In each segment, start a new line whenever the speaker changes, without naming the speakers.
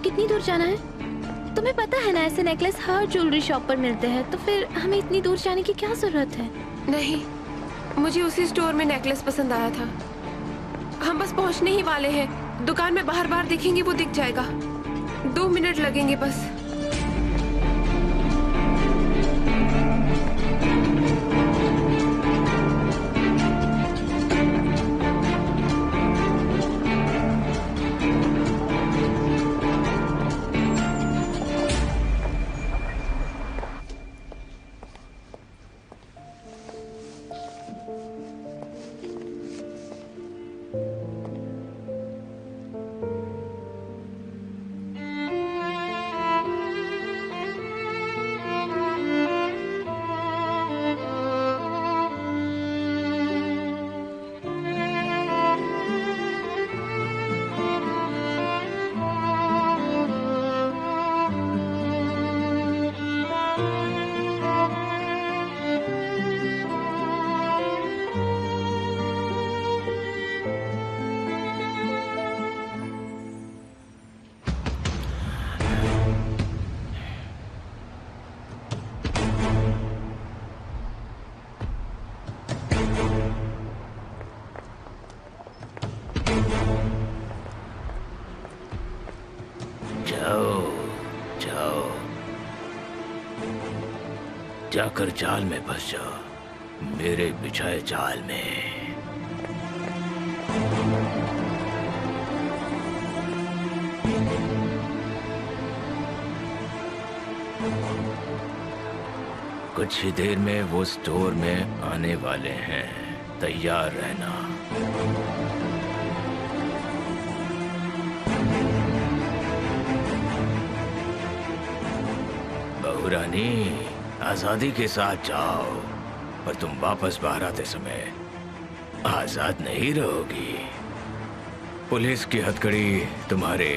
कितनी दूर जाना है? तुम्हें पता है ना ऐसे नेकलेस हर ज्वेलरी शॉप पर मिलते हैं, तो फिर हमें इतनी दूर जाने की क्या जरूरत है?
नहीं, मुझे उसी स्टोर में नेकलेस पसंद आया था। हम बस पहुंचने ही वाले हैं। दुकान में बाहर बाहर देखेंगे वो दिख जाएगा। 2 मिनट लगेंगे बस।
जाकर जाल में फंस जाओ, मेरे बिछाए जाल में। कुछ ही देर में वो स्टोर में आने वाले हैं, तैयार रहना। बहू रानी, आजादी के साथ जाओ, पर तुम वापस बाहर आते समय आजाद नहीं रहोगी। पुलिस की हथकड़ी तुम्हारे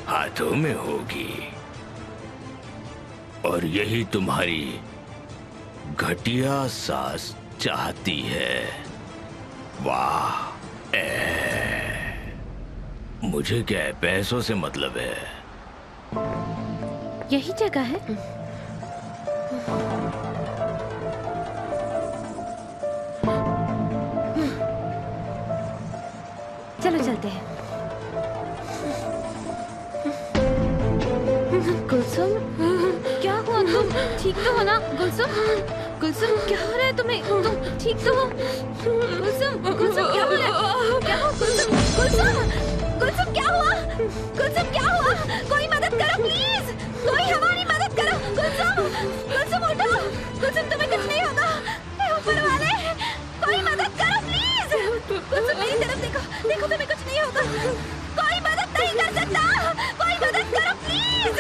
हाथों में होगी, और यही तुम्हारी घटिया सास चाहती है। वाह, मुझे क्या है, पैसों से मतलब है।
यही जगह है। चलो चलते हैं। गुलसुम, क्या हुआ? तुम ठीक तो हो ना? गुलसुम, गुलसुम क्या हो रहा है तुम्हें? तुम ठीक तो हो? गुलसुम, गुलसुम क्या हो रहा है? क्या हुआ? गुलसुम, गुलसुम, गुलसुम क्या हुआ? गुलसुम क्या हुआ? कोई मदद करो प्लीज, कोई हमारी मदद करो। गुलसुम, गुलसुम उठो। गुलसुम तुम्हें कुछ नहीं होगा। ऊपर वाले, कोई मदद करो प्लीज। गुलसुम मेरी तरफ देखो, देखो तुम्हें कुछ नहीं होगा। कोई मदद नहीं कर सकता, कोई मदद करो प्लीज।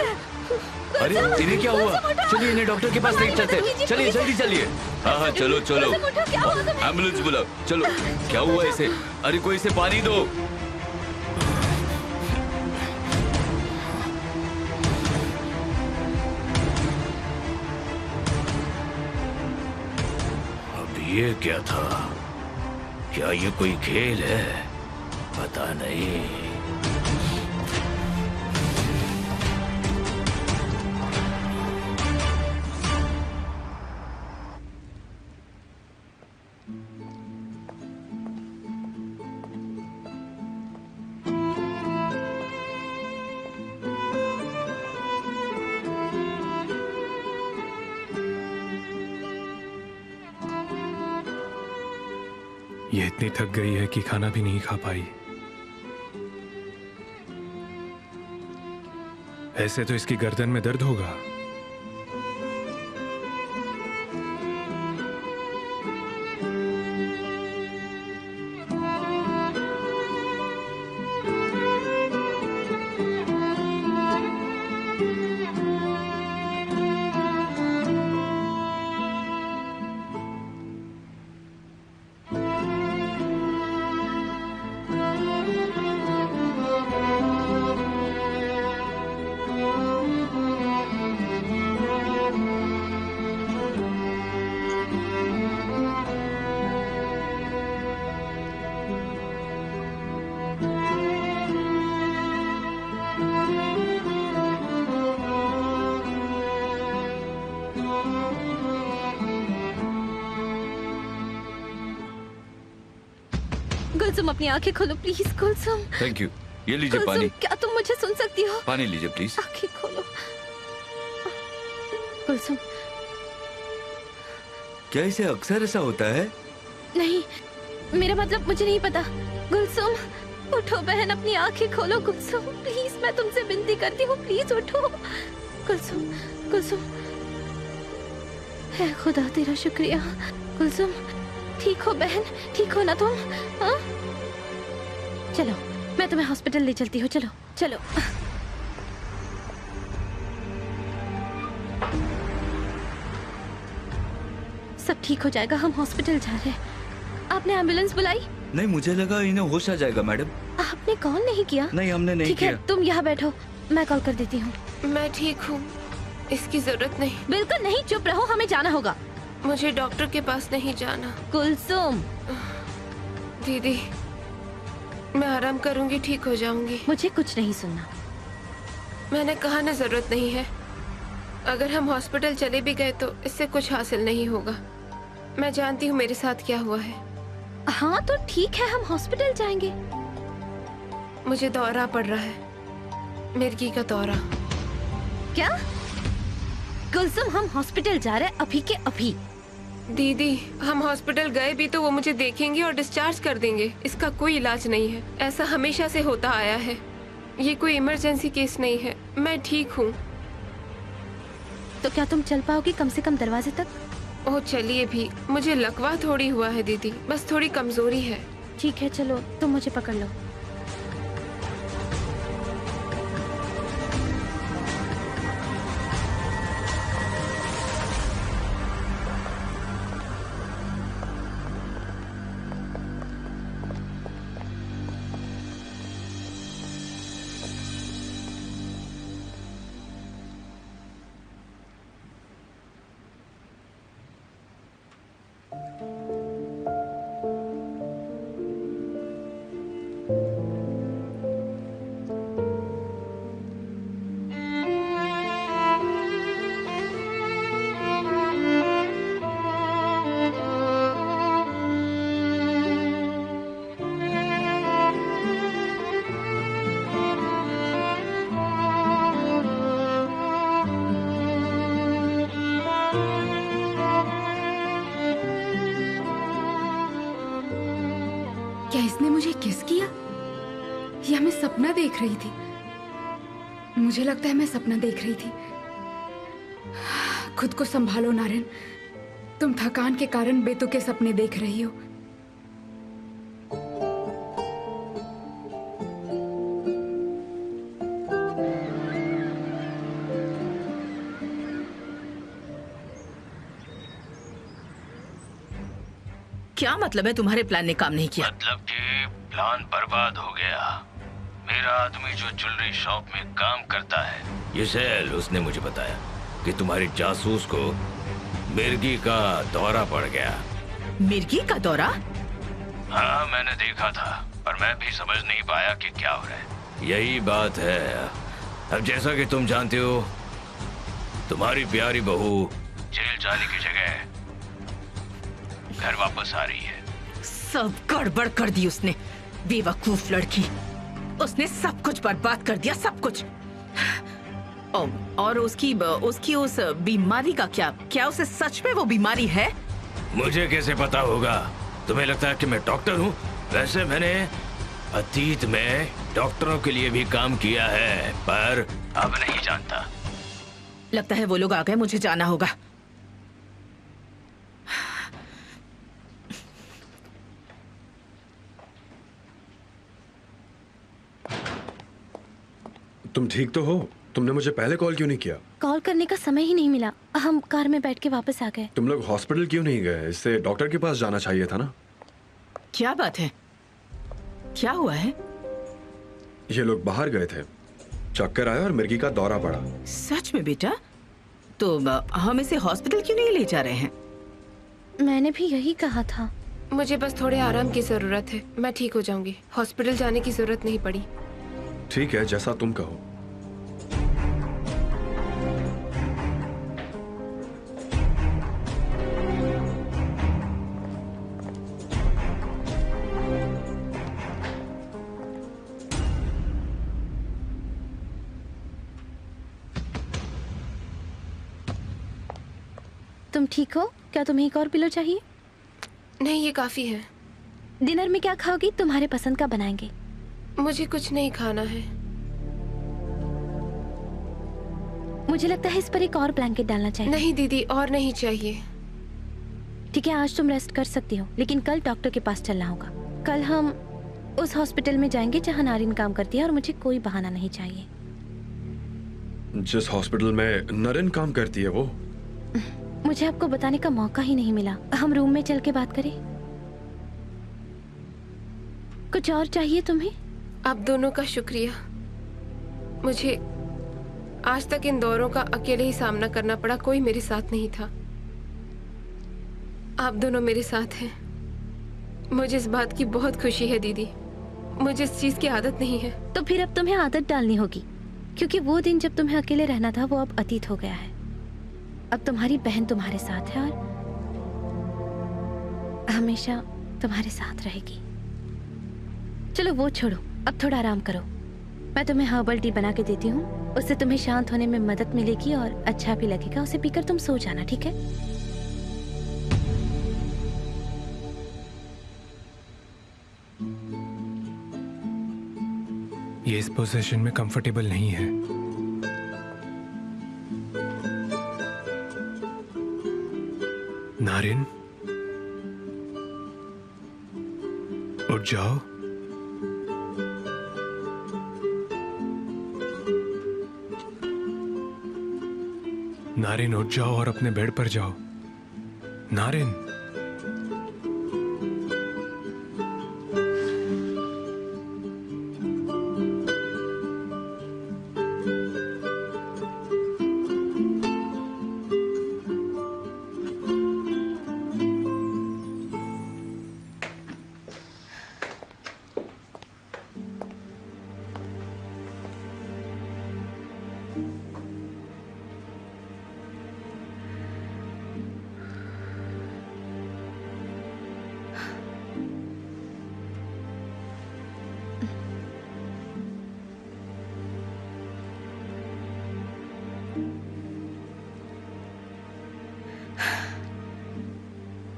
अरे इन्हें क्या हुआ? चलिए इन्हें डॉक्टर के पास लेकर चलते। चलिए जल्दी चलिए। हाँ हाँ चलो चलो, एम्बुलेंस बुलाओ। चलो, क्या हुआ इसे? अरे कोई इसे पानी दो। अब ये क्या था? क्या ये कोई खेल है? पता नहीं।
ये इतनी थक गई है कि खाना भी नहीं खा पाई। ऐसे तो इसकी गर्दन में दर्द होगा।
कुलसुम अपनी आंखें खोलो प्लीज। Kulsum,
thank you. ये लीजिए
कुलसुम,
पानी।
क्या तुम मुझे सुन सकती हो?
पानी लीजिए प्लीज।
आंखें खोलो। कुलसुम,
क्या इसे अक्सर ऐसा होता है?
नहीं, मेरा मतलब मुझे नहीं पता। कुलसुम, उठो बहन, अपनी आंखें खोलो। कुलसुम प्लीज, मैं तुमसे विनती करती हूँ, प्लीज उठो। कुलसुम, कुलसुम, है खुदा तेरा शुक्रिया। कुलसुम, ठीक हो बहन? ठीक हो ना तुम? हाँ? चलो, मैं तुम्हें हॉस्पिटल ले चलती हूँ। चलो चलो। सब ठीक हो जाएगा, हम हॉस्पिटल जा रहे हैं। आपने एम्बुलेंस बुलाई?
नहीं, मुझे लगा इन्हें होश आ जाएगा मैडम।
आपने कॉल नहीं किया?
नहीं, हमने नहीं
ठीक
किया।
है, तुम यहाँ बैठो, मैं कॉल कर देती हूँ।
मैं ठीक हूँ, इसकी जरूरत नहीं।
बिल्कुल नहीं, चुप रहो, हमें जाना होगा।
मुझे डॉक्टर के पास नहीं जाना।
कुलसुम,
दीदी, मैं आराम करूंगी, ठीक हो जाऊंगी।
मुझे कुछ नहीं सुनना।
मैंने कहा ना, जरूरत नहीं है। अगर हम हॉस्पिटल चले भी गए तो इससे कुछ हासिल नहीं होगा। मैं जानती हूँ मेरे साथ क्या हुआ है।
हाँ तो ठीक है, हम हॉस्पिटल जाएंगे।
मुझे दौरा पड़ रहा है, मिर्गी का दौरा।
क्या? कुलसुम, हम हॉस्पिटल जा रहे हैं अभी के अभी।
दीदी, हम हॉस्पिटल गए भी तो वो मुझे देखेंगे और डिस्चार्ज कर देंगे। इसका कोई इलाज नहीं है, ऐसा हमेशा से होता आया है। ये कोई इमरजेंसी केस नहीं है, मैं ठीक हूँ।
तो क्या तुम चल पाओगी कम से कम दरवाजे तक?
ओह चलिए भी, मुझे लकवा थोड़ी हुआ है दीदी, बस थोड़ी कमजोरी है।
ठीक है, चलो तुम मुझे पकड़ लो।
क्या इसने मुझे किस किया या मैं सपना देख रही थी? मुझे लगता है मैं सपना देख रही थी। खुद को संभालो नारायण, तुम थकान के कारण बेतुके सपने देख रही हो।
क्या मतलब है तुम्हारे प्लान ने काम नहीं किया?
मतलब कि प्लान बर्बाद हो गया। मेरा आदमी जो ज्वेलरी शॉप में काम करता है, यूसेल, उसने मुझे बताया कि तुम्हारी जासूस को मिर्गी का दौरा पड़ गया।
मिर्गी का दौरा?
हाँ, मैंने देखा था, पर मैं भी समझ नहीं पाया कि क्या हो रहा है। यही बात है। अब जैसा कि तुम जानते हो, तुम्हारी प्यारी बहू जेल जाने की जगह घर वापस आ रही है।
सब गड़बड़ कर दी उसने, बेवकूफ लड़की। उसने सब कुछ बर्बाद कर दिया, सब कुछ। और उसकी उस बीमारी का क्या? क्या उसे सच में वो बीमारी है?
मुझे कैसे पता होगा? तुम्हें लगता है कि मैं डॉक्टर हूँ? वैसे मैंने अतीत में डॉक्टरों के लिए भी काम किया है, पर अब नहीं जानता।
लगता है वो लोग आ गए, मुझे जाना होगा।
तुम ठीक तो हो? तुमने मुझे पहले कॉल क्यों नहीं किया?
कॉल करने का समय ही नहीं मिला, हम कार में बैठ के वापस आ गए।
तुम लोग हॉस्पिटल क्यों नहीं गए? इससे डॉक्टर के पास जाना चाहिए था ना।
क्या बात है? क्या हुआ है?
ये लोग बाहर गए थे, चक्कर आया और मिर्गी का दौरा पड़ा।
सच में बेटा? तो हम इसे हॉस्पिटल क्यों नहीं ले जा रहे हैं?
मैंने भी यही कहा था।
मुझे बस थोड़े आराम की जरूरत है, मैं ठीक हो जाऊंगी। हॉस्पिटल जाने की जरूरत नहीं पड़ी।
ठीक है, जैसा तुम कहो।
तुम ठीक हो? क्या तुम्हें एक और पिलो चाहिए?
नहीं, ये काफी है।
डिनर में क्या खाओगी? तुम्हारे पसंद का बनाएंगे।
मुझे कुछ नहीं खाना है।
मुझे लगता है इस पर एक और ब्लैंकेट डालना चाहिए।
नहीं दीदी, और नहीं चाहिए।
ठीक है, आज तुम रेस्ट कर सकती हो, लेकिन कल डॉक्टर के पास चलना होगा। कल हम उस हॉस्पिटल में जाएंगे जहां नारिन काम करती है, और मुझे कोई बहाना नहीं चाहिए।
जिस हॉस्पिटल में नरेन काम करती है वो?
मुझे आपको बताने का मौका ही नहीं मिला। हम रूम में चल के बात करें? कुछ और चाहिए तुम्हें?
आप दोनों का शुक्रिया। मुझे आज तक इन दौरों का अकेले ही सामना करना पड़ा, कोई मेरे साथ नहीं था। आप दोनों मेरे साथ हैं। मुझे इस बात की बहुत खुशी है दीदी। मुझे इस चीज की आदत नहीं है।
तो फिर अब तुम्हें आदत डालनी होगी, क्योंकि वो दिन जब तुम्हें अकेले रहना था वो अब अतीत हो गया है। अब तुम्हारी बहन तुम्हारे साथ है और हमेशा तुम्हारे साथ रहेगी। चलो वो छोड़ो, अब थोड़ा आराम करो। मैं तुम्हें हर्बल टी बना के देती हूँ, उससे तुम्हें शांत होने में मदद मिलेगी और अच्छा भी लगेगा। उसे पीकर तुम सो जाना, ठीक है?
ये इस पोजीशन में कंफर्टेबल नहीं है। नारिन, उठ जाओ। नारिन, उठ जाओ और अपने बेड पर जाओ। नारिन,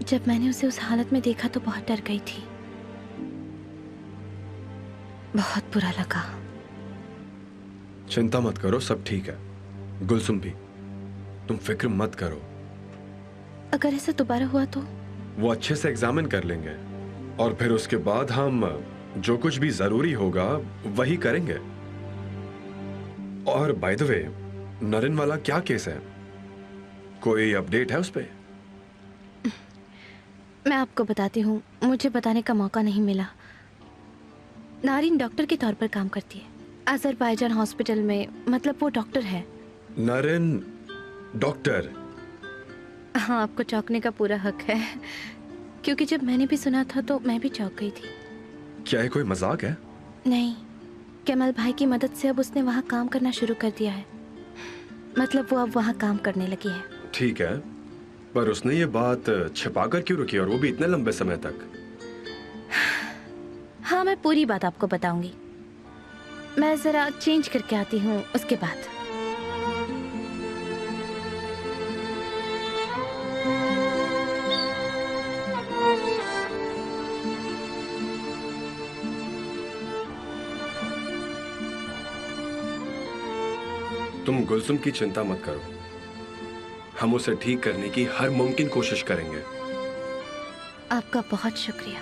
जब मैंने उसे उस हालत में देखा तो बहुत डर गई थी। बहुत बुरा लगा।
चिंता मत करो, सब ठीक है। गुलसुम भी, तुम फिक्र मत करो।
अगर ऐसा दोबारा हुआ तो?
वो अच्छे से एग्जामिन कर लेंगे और फिर उसके बाद हम जो कुछ भी जरूरी होगा वही करेंगे। और बाय द वे, नरेन वाला क्या केस है? कोई अपडेट है उस पे?
मैं आपको बताती हूँ, मुझे बताने का मौका नहीं मिला। नारिन डॉक्टर के तौर पर काम करती है अजरबैजान हॉस्पिटल में, मतलब वो डॉक्टर है।
नरेन डॉक्टर?
हाँ, आपको चौंकने का पूरा हक है, क्योंकि जब मैंने भी सुना था तो मैं भी चौंक गई थी।
क्या ये कोई मजाक है?
नहीं, कमल भाई की मदद से अब उसने वहाँ काम करना शुरू कर दिया है। मतलब वो अब वहाँ काम करने लगी है।
ठीक है, पर उसने ये बात छिपाकर क्यों रखी, और वो भी इतने लंबे समय तक?
हाँ, मैं पूरी बात आपको बताऊंगी। मैं जरा चेंज करके आती हूँ उसके बाद।
तुम गुलसुम की चिंता मत करो, हम उसे ठीक करने की हर मुमकिन कोशिश करेंगे।
आपका बहुत शुक्रिया।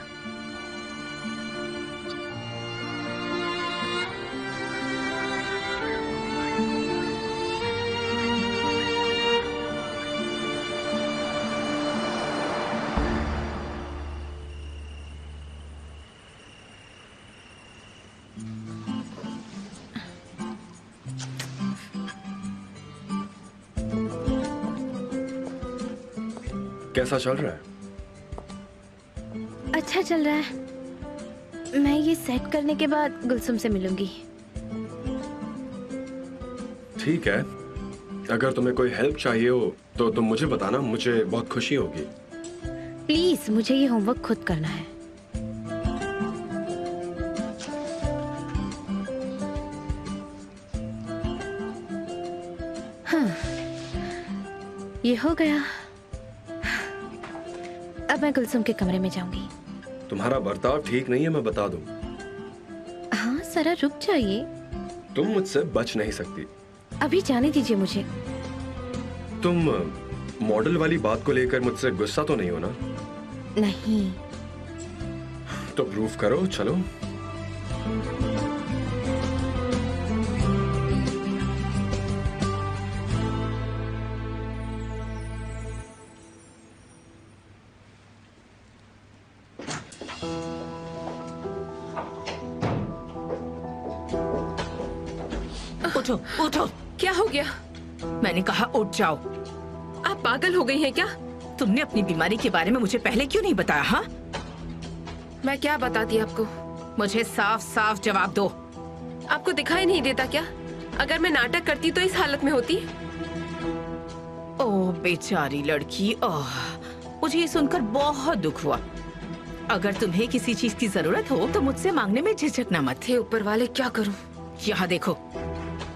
कैसा चल रहा है?
अच्छा चल रहा है। मैं ये सेट करने के बाद गुलसुम से मिलूंगी।
ठीक है, अगर तुम्हें कोई हेल्प चाहिए हो तो तुम मुझे बताना, मुझे बहुत खुशी होगी।
प्लीज, मुझे ये होमवर्क खुद करना है। हाँ, ये हो गया। अब मैं कुलसुम के कमरे में जाऊंगी।
तुम्हारा बर्ताव ठीक नहीं है, मैं बता दूं।
हाँ सरा रुक जाइए,
तुम मुझसे बच नहीं सकती।
अभी जाने दीजिए मुझे।
तुम मॉडल वाली बात को लेकर मुझसे गुस्सा तो नहीं हो ना?
नहीं।
तो प्रूफ करो, चलो।
उठो उठो।
क्या हो गया?
मैंने कहा उठ जाओ।
आप पागल हो गई हैं क्या?
तुमने अपनी बीमारी के बारे में मुझे पहले क्यों नहीं बताया? हाँ,
मैं क्या बताती आपको?
मुझे साफ साफ जवाब दो।
आपको दिखाई नहीं देता क्या? अगर मैं नाटक करती तो इस हालत में होती।
ओह बेचारी लड़की, ओह मुझे ये सुनकर बहुत दुख हुआ। अगर तुम्हें किसी चीज की जरूरत हो तो मुझसे मांगने में झिझकना मत।
हे ऊपर वाले, क्या करूं?
यहाँ देखो,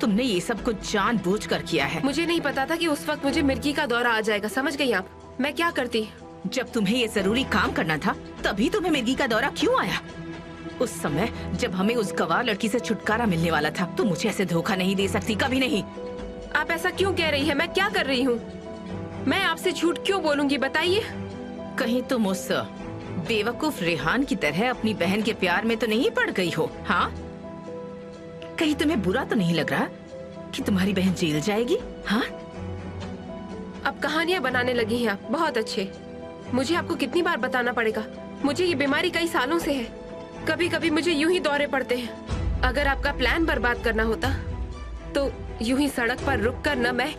तुमने ये सब कुछ जानबूझ कर किया है।
मुझे नहीं पता था कि उस वक्त मुझे मिर्गी का दौरा आ जाएगा, समझ गई आप? मैं क्या करती?
जब तुम्हें ये जरूरी काम करना था तभी तुम्हें मिर्गी का दौरा क्यों आया? उस समय जब हमें उस गवार लड़की से छुटकारा मिलने वाला था, तो मुझे ऐसे धोखा नहीं दे सकती, कभी नहीं।
आप ऐसा क्यों कह रही है? मैं क्या कर रही हूँ? मैं आपसे झूठ क्यों बोलूंगी, बताइए।
कहीं तुम उस बेवकूफ रेहान की तरह अपनी बहन के प्यार में तो नहीं पड़ गई हो? हाँ, कहीं तुम्हें बुरा तो नहीं लग रहा कि तुम्हारी बहन जेल जाएगी? हाँ,
अब कहानियां बनाने लगी हैं आप। बहुत अच्छे। मुझे आपको कितनी बार बताना पड़ेगा? मुझे ये बीमारी कई सालों से है। कभी कभी मुझे यूं ही दौरे पड़ते हैं। अगर आपका प्लान बर्बाद करना होता तो यूं ही सड़क पर रुक कर न मैं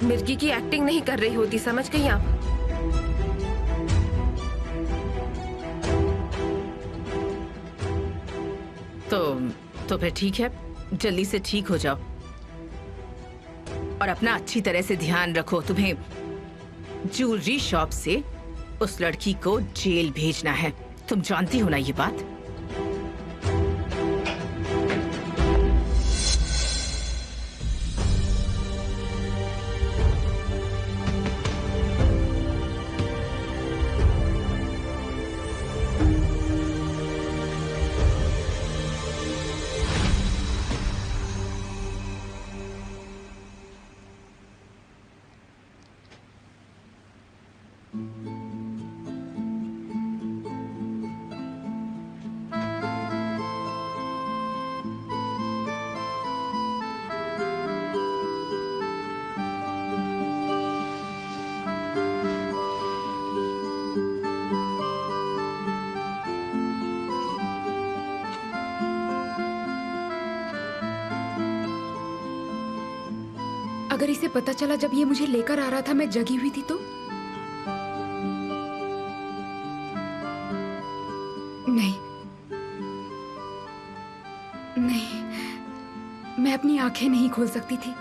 मिर्गी की एक्टिंग नहीं कर रही होती, समझ गई आप?
तो फिर ठीक है, जल्दी से ठीक हो जाओ और अपना अच्छी तरह से ध्यान रखो। तुम्हें ज्वेलरी शॉप से उस लड़की को जेल भेजना है, तुम जानती हो ना ये बात?
अगर इसे पता चला जब ये मुझे लेकर आ रहा था मैं जगी हुई थी तो? नहीं नहीं, मैं अपनी आंखें नहीं खोल सकती थी।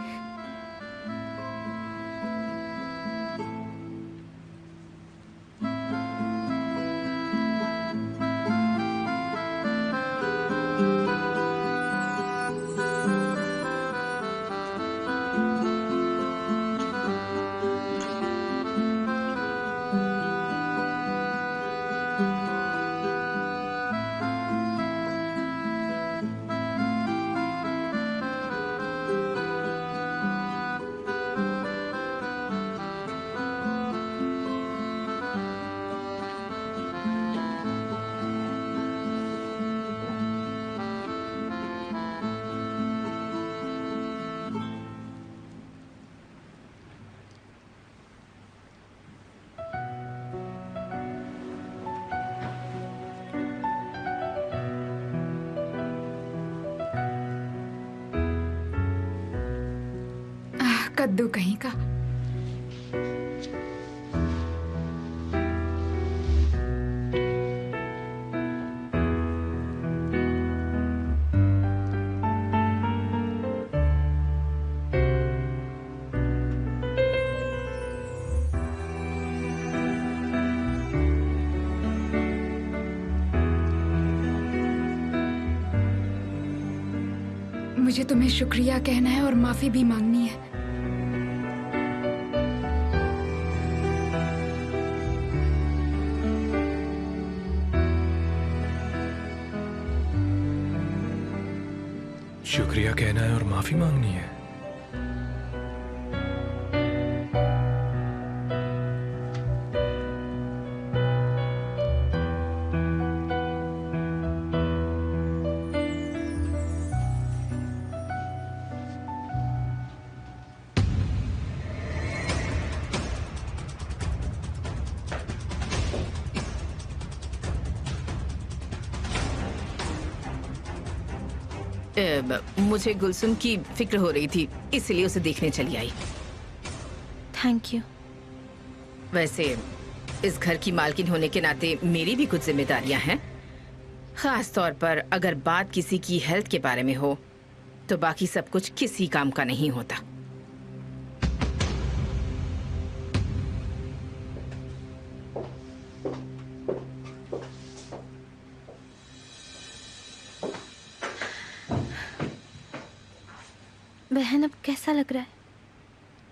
कद्दू कहीं का। मुझे तुम्हें शुक्रिया कहना है और माफी भी मांगनी है।
शुक्रिया कहना है और माफी मांगनी है।
मुझे गुलसुम की फिक्र हो रही थी, इसलिए उसे देखने चली आई।
Thank you.
वैसे इस घर की मालकिन होने के नाते मेरी भी कुछ जिम्मेदारियां हैं। खास तौर पर अगर बात किसी की हेल्थ के बारे में हो तो बाकी सब कुछ किसी काम का नहीं होता।
बहन अब कैसा लग रहा है?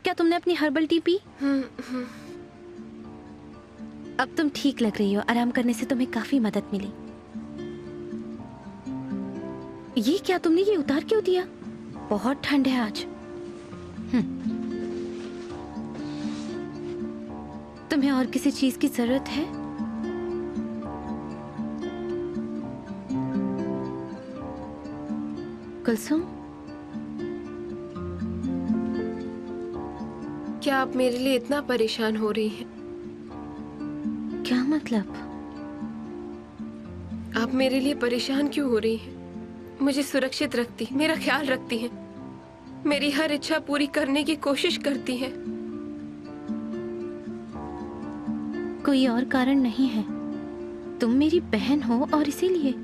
क्या तुमने अपनी हर्बल टी पी? अब तुम ठीक लग रही हो। आराम करने से तुम्हें काफी मदद मिली। ये क्या, तुमने ये उतार क्यों दिया? बहुत ठंड है आज। तुम्हें और किसी चीज की जरूरत है? कुलसुम,
क्या आप मेरे लिए इतना परेशान हो रही हैं?
क्या मतलब?
आप मेरे लिए परेशान क्यों हो रही हैं? मुझे सुरक्षित रखती, मेरा ख्याल रखती हैं, मेरी हर इच्छा पूरी करने की कोशिश करती हैं।
कोई और कारण नहीं है। तुम मेरी बहन हो और इसीलिए।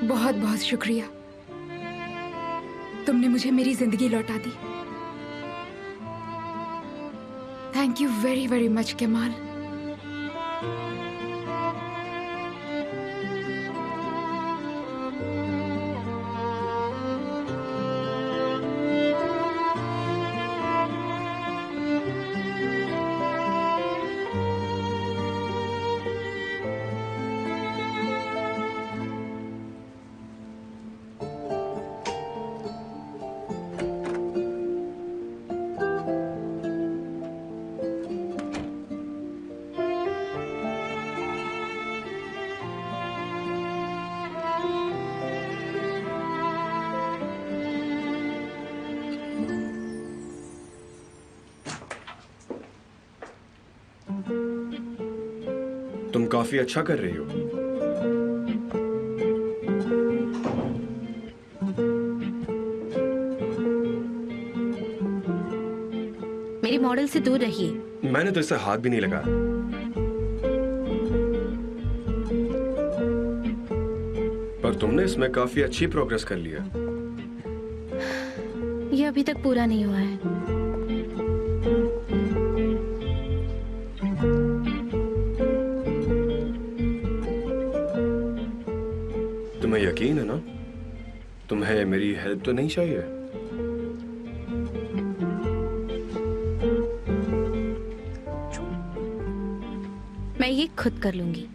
बहुत बहुत शुक्रिया, तुमने मुझे मेरी जिंदगी लौटा दी। Thank you very very much Kamal.
तुम काफी अच्छा कर रही हो।
मेरे मॉडल से दूर रहिए।
मैंने तो इससे हाथ भी नहीं लगाया। पर तुमने इसमें काफी अच्छी प्रोग्रेस कर लिया।
ये अभी तक पूरा नहीं हुआ है।
तुम्हें यकीन है ना? तुम्हें मेरी हेल्प तो नहीं चाहिए?
मैं ये खुद कर लूंगी।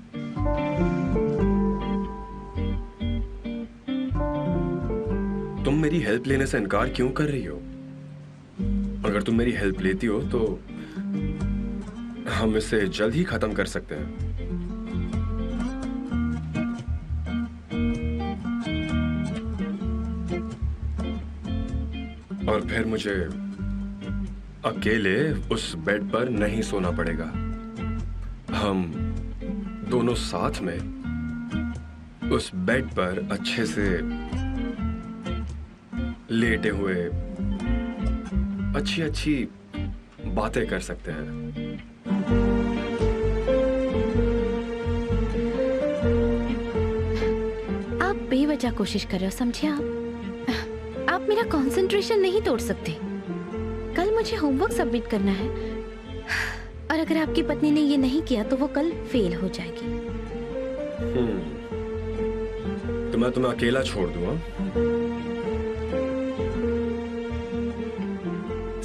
तुम मेरी हेल्प लेने से इनकार क्यों कर रही हो? अगर तुम मेरी हेल्प लेती हो तो हम इसे जल्द ही खत्म कर सकते हैं। और फिर मुझे अकेले उस बेड पर नहीं सोना पड़ेगा। हम दोनों साथ में उस बेड पर अच्छे से लेटे हुए अच्छी अच्छी बातें कर सकते हैं।
आप बेवजह कोशिश कर रहे हो, समझे? आप मेरा कंसंट्रेशन नहीं तोड़ सकते। कल मुझे होमवर्क सबमिट करना है और अगर आपकी पत्नी ने ये नहीं किया तो वो कल फेल हो जाएगी।
तो मैं तुम्हें अकेला छोड़ दूंगा।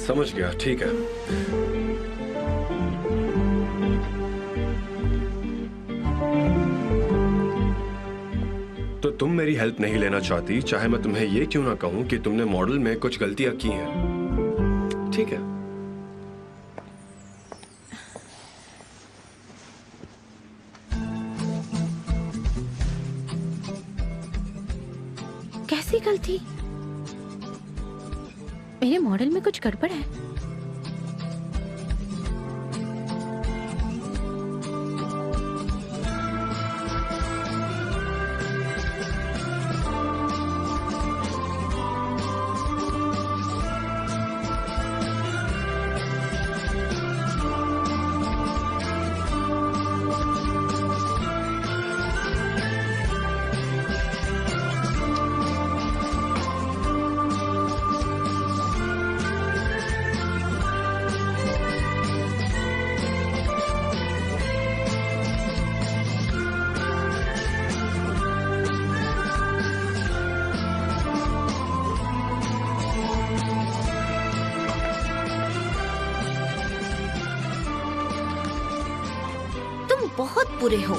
समझ गया, ठीक है। तो तुम मेरी हेल्प नहीं लेना चाहती, चाहे मैं तुम्हें ये क्यों ना कहूं कि तुमने मॉडल में कुछ गलतियां की हैं। ठीक है।
कैसी गलती? मेरे मॉडल में कुछ गड़बड़ है। तुम बहुत बुरे हो।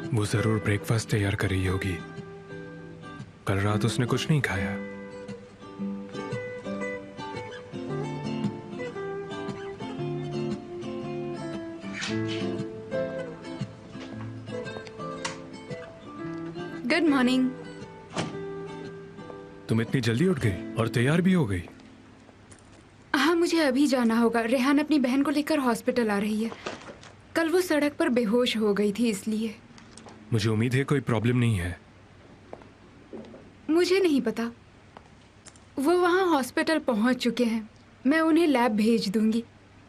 वो जरूर ब्रेकफास्ट तैयार कर रही होगी। कल रात उसने कुछ नहीं खाया।
Good morning.
तुम इतनी जल्दी उठ गई और तैयार भी हो गई।
हाँ, मुझे अभी जाना होगा। रेहान अपनी बहन को लेकर हॉस्पिटल आ रही है। कल वो सड़क पर बेहोश हो गई थी, इसलिए।
मुझे उम्मीद है कोई प्रॉब्लम नहीं है।
मुझे नहीं पता। वो वहाँ हॉस्पिटल पहुँच चुके हैं। मैं उन्हें लैब भेज दूंगी।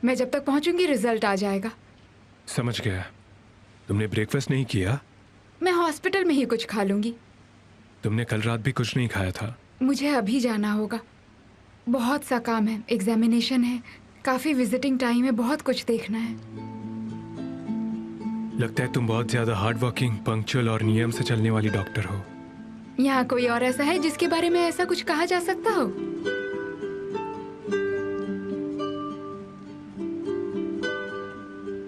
मैं जब तक पहुँचूंगी रिजल्ट आ जाएगा।
समझ गया। तुमने ब्रेकफास्ट नहीं किया?
मैं हॉस्पिटल में ही कुछ खा लूंगी।
तुमने कल रात भी कुछ नहीं खाया था।
मुझे अभी जाना होगा। बहुत सा काम है, एग्जामिनेशन है, काफ़ी विजिटिंग टाइम है, बहुत कुछ देखना है।
लगता है तुम बहुत ज्यादा हार्ड वर्किंग, पंक्चुअल और नियम से चलने वाली डॉक्टर हो।
यहाँ कोई और ऐसा है जिसके बारे में ऐसा कुछ कहा जा सकता हो?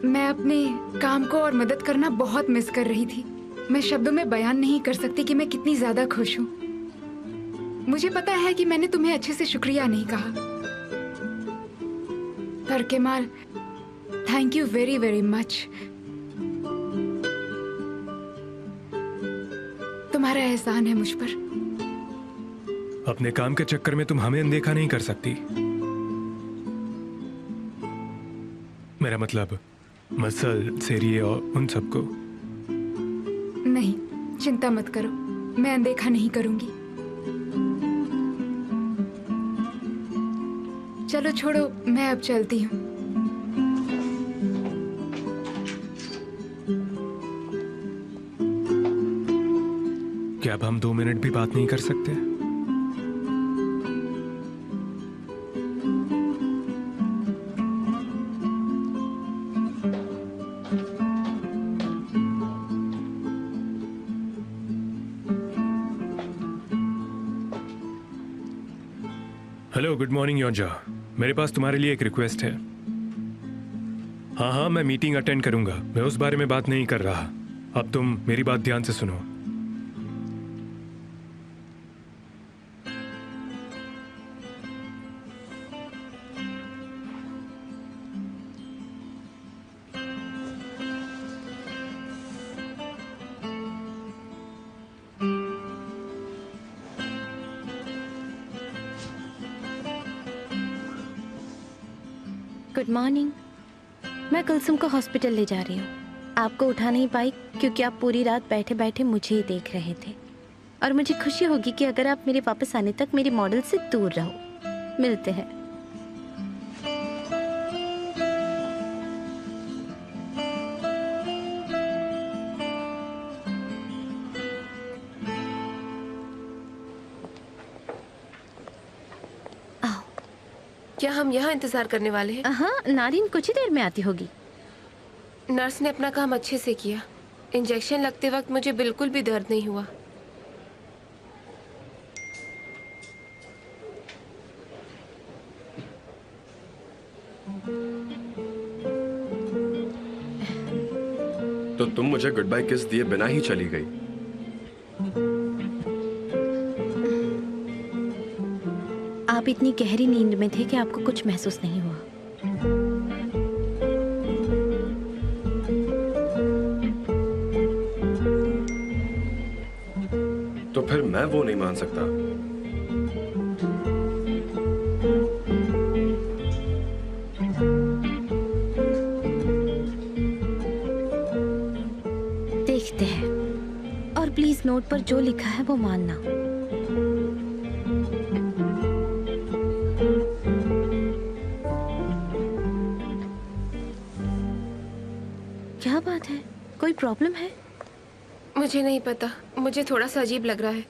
मैं अपने काम को और मदद करना बहुत मिस कर रही थी। मैं शब्दों में बयान नहीं कर सकती कि मैं कितनी ज्यादा खुश हूँ। मुझे पता है कि मैंने तुम्हें अच्छे से शुक्रिया नहीं कहा, पर Kemal, thank you very very much. तुम्हारा एहसान है मुझ पर।
अपने काम के चक्कर में तुम हमें अनदेखा नहीं कर सकती। मेरा मतलब मसल, सेरिये और उन सबको।
नहीं, चिंता मत करो, मैं अनदेखा नहीं करूंगी। चलो छोड़ो, मैं अब चलती हूँ।
क्या अब हम 2 मिनट भी बात नहीं कर सकते? हेलो, गुड मॉर्निंग योंजा। मेरे पास तुम्हारे लिए एक रिक्वेस्ट है। हाँ हाँ, मैं मीटिंग अटेंड करूंगा। मैं उस बारे में बात नहीं कर रहा। अब तुम मेरी बात ध्यान से सुनो।
Good morning. मैं कुलसुम को हॉस्पिटल ले जा रही हूँ। आपको उठा नहीं पाई क्योंकि आप पूरी रात बैठे बैठे मुझे ही देख रहे थे, और मुझे खुशी होगी कि अगर आप मेरे वापस आने तक मेरे मॉडल से दूर रहो। मिलते हैं। आओ।
क्या हम यहाँ इंतजार करने वाले हैं?
हाँ, नारिन कुछ ही देर में आती होगी।
नर्स ने अपना काम अच्छे से किया। इंजेक्शन लगते वक्त मुझे बिल्कुल भी दर्द नहीं हुआ।
तो तुम मुझे गुड बाय किस दिए बिना ही चली गई।
आप इतनी गहरी नींद में थे कि आपको कुछ महसूस नहीं हुआ।
तो फिर मैं वो नहीं मान सकता।
देखते हैं, और प्लीज नोट पर जो लिखा है वो मानना। क्या बात है? कोई प्रॉब्लम है?
मुझे नहीं पता, मुझे थोड़ा सा अजीब लग रहा है।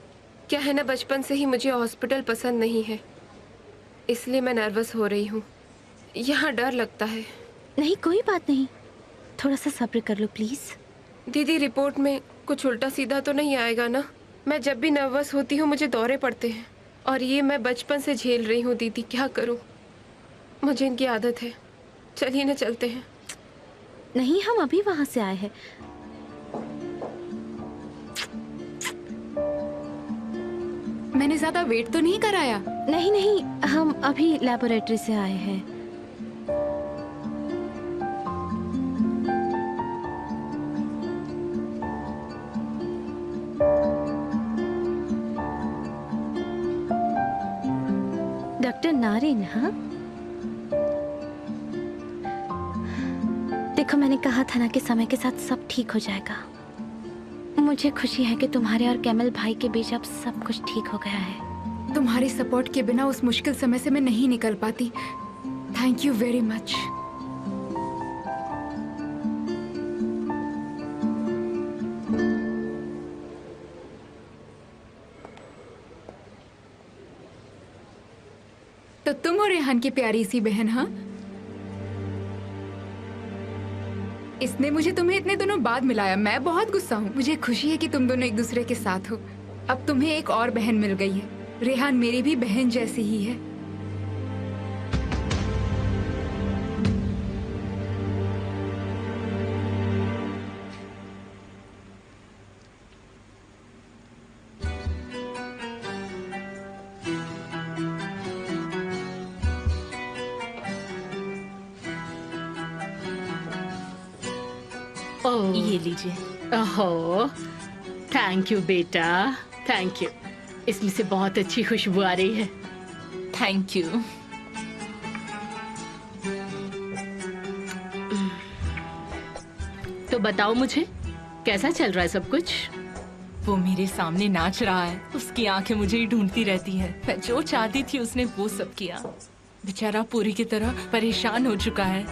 क्या है ना, बचपन से ही मुझे हॉस्पिटल पसंद नहीं है, इसलिए मैं नर्वस हो रही हूँ। यहाँ डर लगता है।
नहीं, कोई बात नहीं। थोड़ा सा सब्र कर लो प्लीज।
दीदी, रिपोर्ट में कुछ उल्टा सीधा तो नहीं आएगा ना? मैं जब भी नर्वस होती हूँ मुझे दौरे पड़ते हैं, और ये मैं बचपन से झेल रही हूँ। दीदी, क्या करूँ? मुझे इनकी आदत है। चलिए ना, चलते हैं।
नहीं, हम अभी वहां से आए हैं।
मैंने ज्यादा वेट तो नहीं कराया?
नहीं नहीं, हम अभी लेबोरेटरी से आए हैं। डॉक्टर नारिन, हाँ? देखो, मैंने कहा था ना कि समय के साथ सब ठीक हो जाएगा। मुझे खुशी है कि तुम्हारे और कैमल भाई के बीच अब सब कुछ ठीक हो गया है।
तुम्हारे सपोर्ट के बिना उस मुश्किल समय से मैं नहीं निकल पाती। Thank you very much. तो तुम और रेहान की प्यारी सी बहन, हाँ? इसने मुझे तुम्हें इतने दिनों बाद मिलाया। मैं बहुत गुस्सा हूँ। मुझे खुशी है कि तुम दोनों एक दूसरे के साथ हो। अब तुम्हें एक और बहन मिल गई है। रेहान मेरी भी बहन जैसी ही है।
ओह, ये लीजिए। ओहो, थैंक यू बेटा, थैंक यू। इसमें से बहुत अच्छी खुशबू आ रही है।
Thank you.
तो बताओ मुझे, कैसा चल रहा है सब कुछ?
वो मेरे सामने नाच रहा है। उसकी आंखें मुझे ही ढूंढती रहती हैं। मैं जो चाहती थी उसने वो सब किया। बेचारा पूरी की तरह परेशान हो चुका है।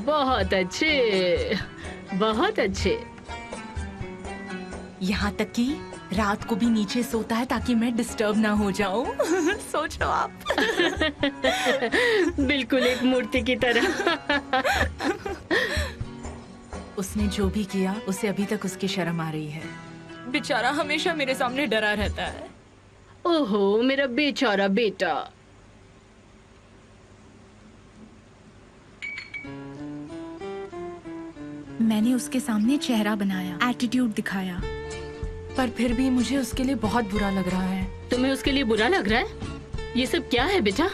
बहुत अच्छे, बहुत अच्छे।
यहाँ तक कि रात को भी नीचे सोता है ताकि मैं डिस्टर्ब ना हो जाऊं। सोचो आप।
बिल्कुल एक मूर्ति की तरह।
उसने जो भी किया उसे अभी तक उसकी शर्म आ रही है। बेचारा हमेशा मेरे सामने डरा रहता है।
ओहो, मेरा बेचारा बेटा।
मैंने उसके सामने चेहरा बनाया, एटीट्यूड दिखाया, पर फिर भी मुझे उसके लिए बहुत बुरा लग रहा है।
तुम्हें उसके लिए बुरा लग रहा है? ये सब क्या है बेटा?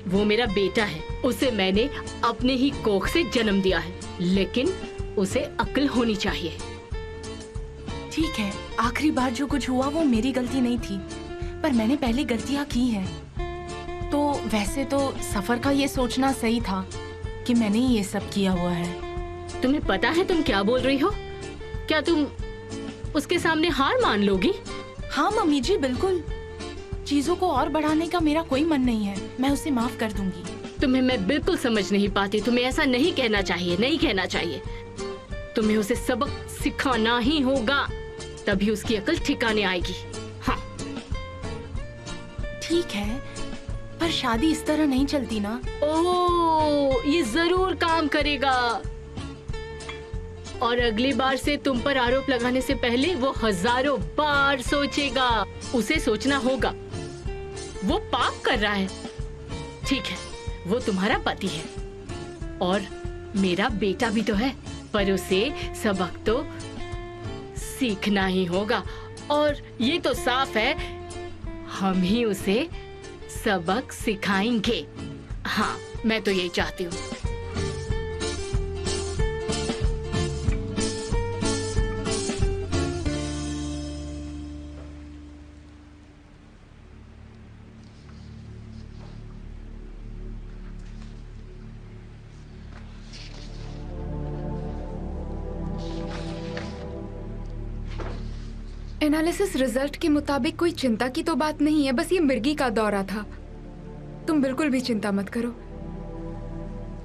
वो मेरा बेटा है, उसे मैंने अपने ही कोख से जन्म दिया है, लेकिन उसे अक्ल होनी चाहिए।
ठीक है, आखिरी बार जो कुछ हुआ वो मेरी गलती नहीं थी, पर मैंने पहले गलतियां की हैं। तो वैसे तो सफर का ये सोचना सही था कि मैंने ही ये सब किया हुआ है।
तुम्हें पता है तुम क्या बोल रही हो? क्या तुम उसके सामने हार मान लोगी?
हाँ मम्मी जी, बिल्कुल। चीजों को और बढ़ाने का मेरा कोई मन नहीं है, मैं उसे माफ कर दूंगी।
तुम्हें मैं बिल्कुल समझ नहीं पाती। तुम्हें ऐसा नहीं कहना चाहिए, नहीं कहना चाहिए। तुम्हें उसे सबक सिखाना ही होगा, तभी उसकी अकल ठिकाने आएगी। हाँ।
ठीक है, पर शादी इस तरह नहीं चलती ना।
ओह, ये जरूर काम करेगा। और अगली बार से तुम पर आरोप लगाने से पहले वो हजारों बार सोचेगा। उसे सोचना होगा, वो पाप कर रहा है। ठीक है, वो तुम्हारा पति है और मेरा बेटा भी तो है, पर उसे सबक तो सीखना ही होगा। और ये तो साफ है, हम ही उसे सबक सिखाएंगे। हाँ, मैं तो यही चाहती हूँ।
एनालिसिस रिजल्ट के मुताबिक कोई चिंता की तो बात नहीं है, बस ये मिर्गी का दौरा था। तुम बिल्कुल भी चिंता मत करो।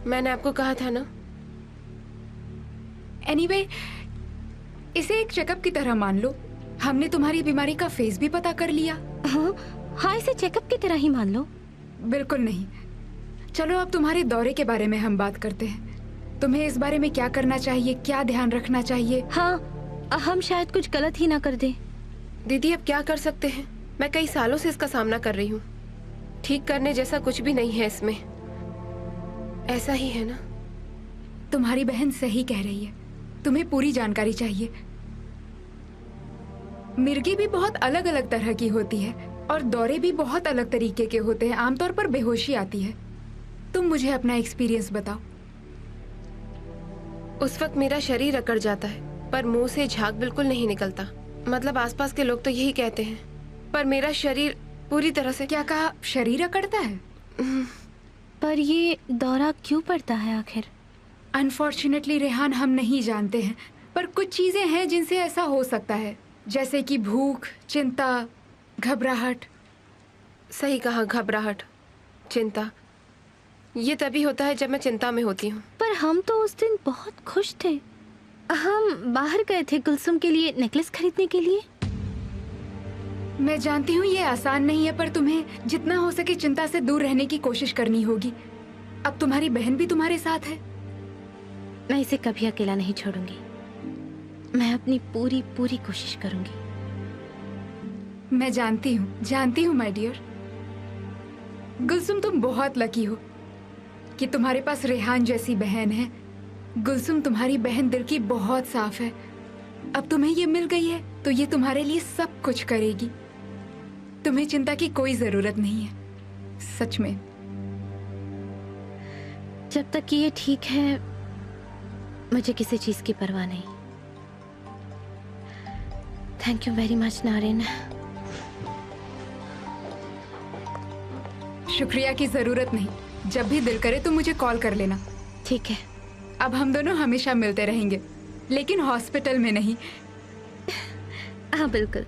मैंने आपको कहा था ना।
एनीवे, इसे एक चेकअप की तरह मान लो। हमने तुम्हारी बीमारी का फेज भी पता कर लिया।
हाँ, इसे चेकअप की तरह ही मान लो।
बिल्कुल नहीं। चलो अब तुम्हारे दौरे के बारे में हम बात करते हैं। तुम्हें इस बारे में क्या करना चाहिए, क्या ध्यान रखना चाहिए?
हाँ, हम शायद कुछ गलत ही ना कर दें।
दीदी, अब क्या कर सकते हैं? मैं कई सालों से इसका सामना कर रही हूँ। ठीक करने जैसा कुछ भी नहीं है इसमें। ऐसा ही है ना?
तुम्हारी बहन सही कह रही है, तुम्हें पूरी जानकारी चाहिए। मिर्गी भी बहुत अलग अलग तरह की होती है और दौरे भी बहुत अलग तरीके के होते हैं। आमतौर पर बेहोशी आती है। तुम मुझे अपना एक्सपीरियंस बताओ।
उस वक्त मेरा शरीर अकड़ जाता है, पर मुंह से झाग बिल्कुल नहीं निकलता। मतलब आसपास के लोग तो यही कहते हैं, पर मेरा शरीर पूरी तरह से।
क्या कहा? शरीर अकड़ता है?
पर ये दौरा क्यों पड़ता है आखिर?
अनफॉर्चुनेटली रेहान, हम नहीं जानते हैं, पर कुछ चीजें हैं जिनसे ऐसा हो सकता है, जैसे कि भूख, चिंता, घबराहट।
सही कहा, घबराहट, चिंता। ये तभी होता है जब मैं चिंता में होती हूँ।
पर हम तो उस दिन बहुत खुश थे। हम बाहर गए थे कुलसुम के लिए नेकलेस खरीदने के लिए।
मैं जानती हूँ ये आसान नहीं है, पर तुम्हें जितना हो सके चिंता से दूर रहने की कोशिश करनी होगी। अब तुम्हारी बहन भी तुम्हारे साथ है।
मैं इसे कभी अकेला नहीं छोड़ूंगी। मैं अपनी पूरी पूरी कोशिश करूंगी।
मैं जानती हूँ माय डियर। गुलसुम, तुम बहुत लकी हो कि तुम्हारे पास रेहान जैसी बहन है। गुलसुम, तुम्हारी बहन दिल की बहुत साफ है। अब तुम्हें ये मिल गई है तो ये तुम्हारे लिए सब कुछ करेगी। तुम्हें चिंता की कोई जरूरत नहीं है, सच में।
जब तक कि ये ठीक है, मुझे किसी चीज की परवाह नहीं। Thank you very much Narin.
शुक्रिया की जरूरत नहीं। जब भी दिल करे तो मुझे कॉल कर लेना।
ठीक है।
अब हम दोनों हमेशा मिलते रहेंगे, लेकिन हॉस्पिटल में नहीं।
हाँ, बिल्कुल।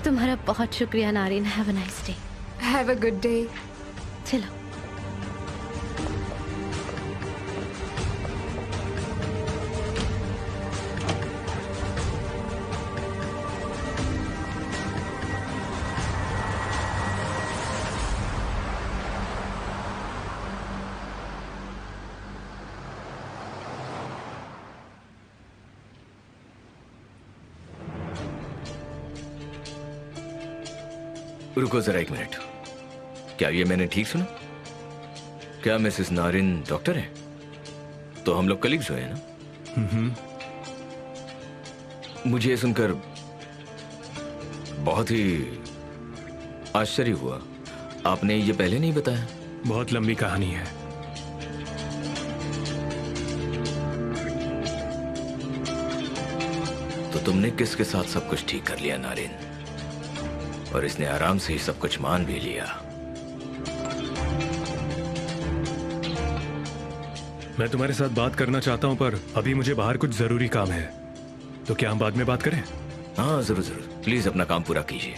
तुम्हारा बहुत शुक्रिया Narin. Have a nice day.
Have a good day.
चलो।
रुको जरा एक मिनट। क्या ये मैंने ठीक सुना? क्या मिसेस नारिन डॉक्टर है? तो हम लोग कलीग्स हुए हैं ना? मुझे सुनकर बहुत ही आश्चर्य हुआ। आपने ये पहले नहीं बताया।
बहुत लंबी कहानी है।
तो तुमने किसके साथ सब कुछ ठीक कर लिया नारिन? और इसने आराम से ही सब कुछ मान भी लिया।
मैं तुम्हारे साथ बात करना चाहता हूं, पर अभी मुझे बाहर कुछ जरूरी काम है। तो क्या हम बाद में बात करें?
हाँ जरूर जरूर, प्लीज अपना काम पूरा कीजिए।